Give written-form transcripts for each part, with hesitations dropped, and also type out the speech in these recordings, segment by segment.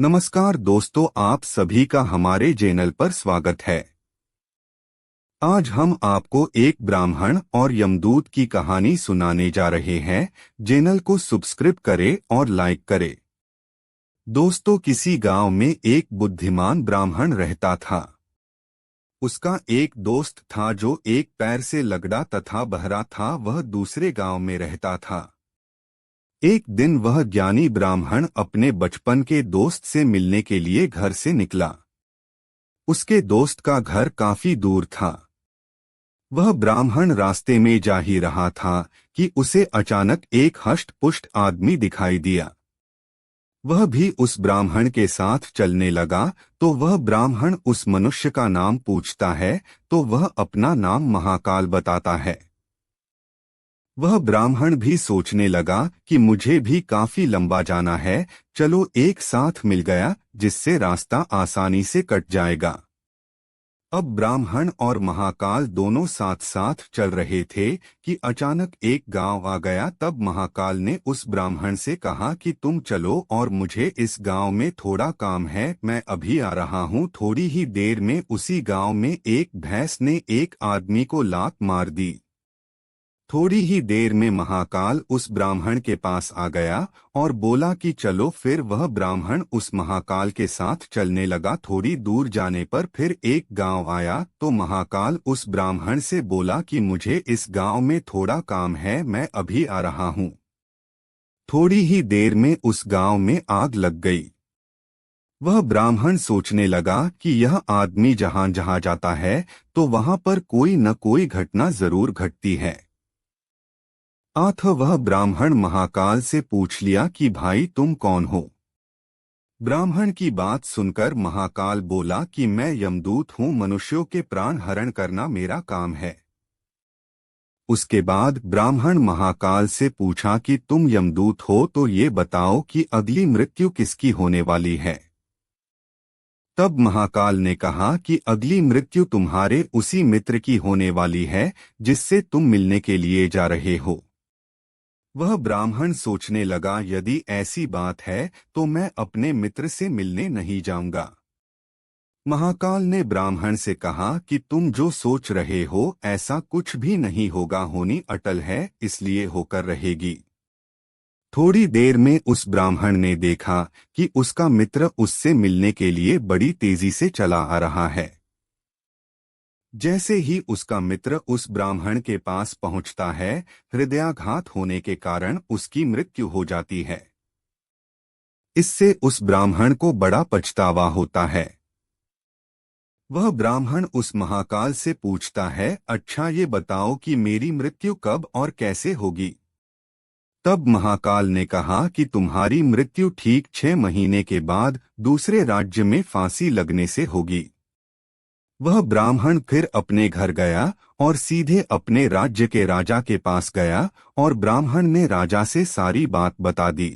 नमस्कार दोस्तों, आप सभी का हमारे चैनल पर स्वागत है। आज हम आपको एक ब्राह्मण और यमदूत की कहानी सुनाने जा रहे हैं। चैनल को सब्सक्राइब करें और लाइक करें। दोस्तों, किसी गांव में एक बुद्धिमान ब्राह्मण रहता था। उसका एक दोस्त था जो एक पैर से लगड़ा तथा बहरा था। वह दूसरे गांव में रहता था। एक दिन वह ज्ञानी ब्राह्मण अपने बचपन के दोस्त से मिलने के लिए घर से निकला। उसके दोस्त का घर काफी दूर था। वह ब्राह्मण रास्ते में जा ही रहा था कि उसे अचानक एक हष्ट-पुष्ट आदमी दिखाई दिया। वह भी उस ब्राह्मण के साथ चलने लगा तो वह ब्राह्मण उस मनुष्य का नाम पूछता है तो वह अपना नाम महाकाल बताता है। वह ब्राह्मण भी सोचने लगा कि मुझे भी काफी लंबा जाना है, चलो एक साथ मिल गया जिससे रास्ता आसानी से कट जाएगा। अब ब्राह्मण और महाकाल दोनों साथ साथ चल रहे थे कि अचानक एक गांव आ गया। तब महाकाल ने उस ब्राह्मण से कहा कि तुम चलो और मुझे इस गांव में थोड़ा काम है, मैं अभी आ रहा हूँ। थोड़ी ही देर में उसी गांव में एक भैंस ने एक आदमी को लात मार दी। थोड़ी ही देर में महाकाल उस ब्राह्मण के पास आ गया और बोला कि चलो। फिर वह ब्राह्मण उस महाकाल के साथ चलने लगा। थोड़ी दूर जाने पर फिर एक गांव आया तो महाकाल उस ब्राह्मण से बोला कि मुझे इस गांव में थोड़ा काम है, मैं अभी आ रहा हूँ। थोड़ी ही देर में उस गांव में आग लग गई। वह ब्राह्मण सोचने लगा कि यह आदमी जहां जहां जाता है तो वहां पर कोई न कोई घटना जरूर घटती है। वह ब्राह्मण महाकाल से पूछ लिया कि भाई तुम कौन हो। ब्राह्मण की बात सुनकर महाकाल बोला कि मैं यमदूत हूँ, मनुष्यों के प्राण हरण करना मेरा काम है। उसके बाद ब्राह्मण महाकाल से पूछा कि तुम यमदूत हो तो ये बताओ कि अगली मृत्यु किसकी होने वाली है। तब महाकाल ने कहा कि अगली मृत्यु तुम्हारे उसी मित्र की होने वाली है जिससे तुम मिलने के लिए जा रहे हो। वह ब्राह्मण सोचने लगा, यदि ऐसी बात है तो मैं अपने मित्र से मिलने नहीं जाऊंगा। महाकाल ने ब्राह्मण से कहा कि तुम जो सोच रहे हो ऐसा कुछ भी नहीं होगा, होनी अटल है इसलिए होकर रहेगी। थोड़ी देर में उस ब्राह्मण ने देखा कि उसका मित्र उससे मिलने के लिए बड़ी तेजी से चला आ रहा है। जैसे ही उसका मित्र उस ब्राह्मण के पास पहुंचता है, हृदयाघात होने के कारण उसकी मृत्यु हो जाती है। इससे उस ब्राह्मण को बड़ा पछतावा होता है। वह ब्राह्मण उस महाकाल से पूछता है, अच्छा ये बताओ कि मेरी मृत्यु कब और कैसे होगी। तब महाकाल ने कहा कि तुम्हारी मृत्यु ठीक 6 महीने के बाद दूसरे राज्य में फांसी लगने से होगी। वह ब्राह्मण फिर अपने घर गया और सीधे अपने राज्य के राजा के पास गया और ब्राह्मण ने राजा से सारी बात बता दी।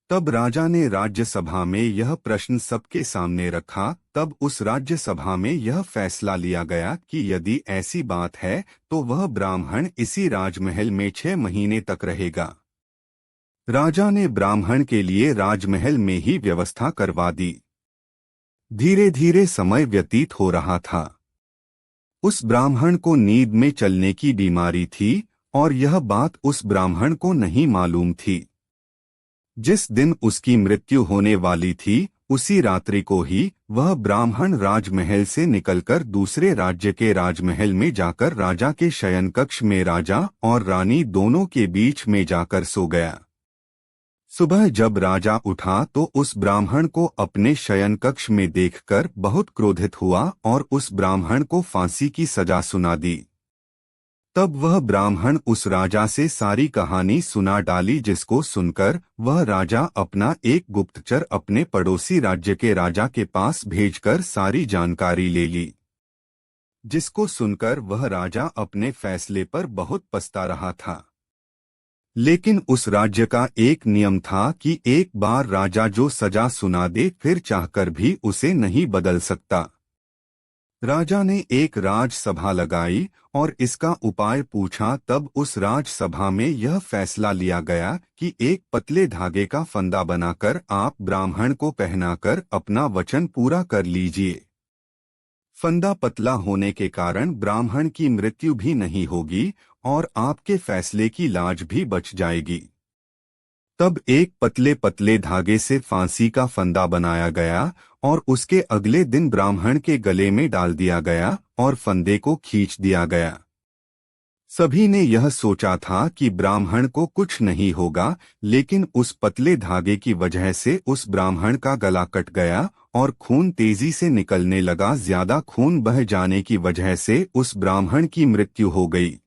तब राजा ने राज्य सभा में यह प्रश्न सबके सामने रखा। तब उस राज्य सभा में यह फैसला लिया गया कि यदि ऐसी बात है तो वह ब्राह्मण इसी राजमहल में 6 महीने तक रहेगा। राजा ने ब्राह्मण के लिए राजमहल में ही व्यवस्था करवा दी। धीरे धीरे समय व्यतीत हो रहा था। उस ब्राह्मण को नींद में चलने की बीमारी थी और यह बात उस ब्राह्मण को नहीं मालूम थी। जिस दिन उसकी मृत्यु होने वाली थी उसी रात्रि को ही वह ब्राह्मण राजमहल से निकलकर दूसरे राज्य के राजमहल में जाकर राजा के शयन कक्ष में राजा और रानी दोनों के बीच में जाकर सो गया। सुबह जब राजा उठा तो उस ब्राह्मण को अपने शयन कक्ष में देखकर बहुत क्रोधित हुआ और उस ब्राह्मण को फांसी की सजा सुना दी। तब वह ब्राह्मण उस राजा से सारी कहानी सुना डाली, जिसको सुनकर वह राजा अपना एक गुप्तचर अपने पड़ोसी राज्य के राजा के पास भेजकर सारी जानकारी ले ली। जिसको सुनकर वह राजा अपने फैसले पर बहुत पछता रहा था। लेकिन उस राज्य का एक नियम था कि एक बार राजा जो सजा सुना दे फिर चाहकर भी उसे नहीं बदल सकता। राजा ने एक राजसभा लगाई और इसका उपाय पूछा। तब उस राजसभा में यह फैसला लिया गया कि एक पतले धागे का फंदा बनाकर आप ब्राह्मण को पहनाकर अपना वचन पूरा कर लीजिए। फंदा पतला होने के कारण ब्राह्मण की मृत्यु भी नहीं होगी और आपके फैसले की लाज भी बच जाएगी। तब एक पतले पतले धागे से फांसी का फंदा बनाया गया और उसके अगले दिन ब्राह्मण के गले में डाल दिया गया और फंदे को खींच दिया गया। सभी ने यह सोचा था कि ब्राह्मण को कुछ नहीं होगा, लेकिन उस पतले धागे की वजह से उस ब्राह्मण का गला कट गया और खून तेजी से निकलने लगा। ज्यादा खून बह जाने की वजह से उस ब्राह्मण की मृत्यु हो गई।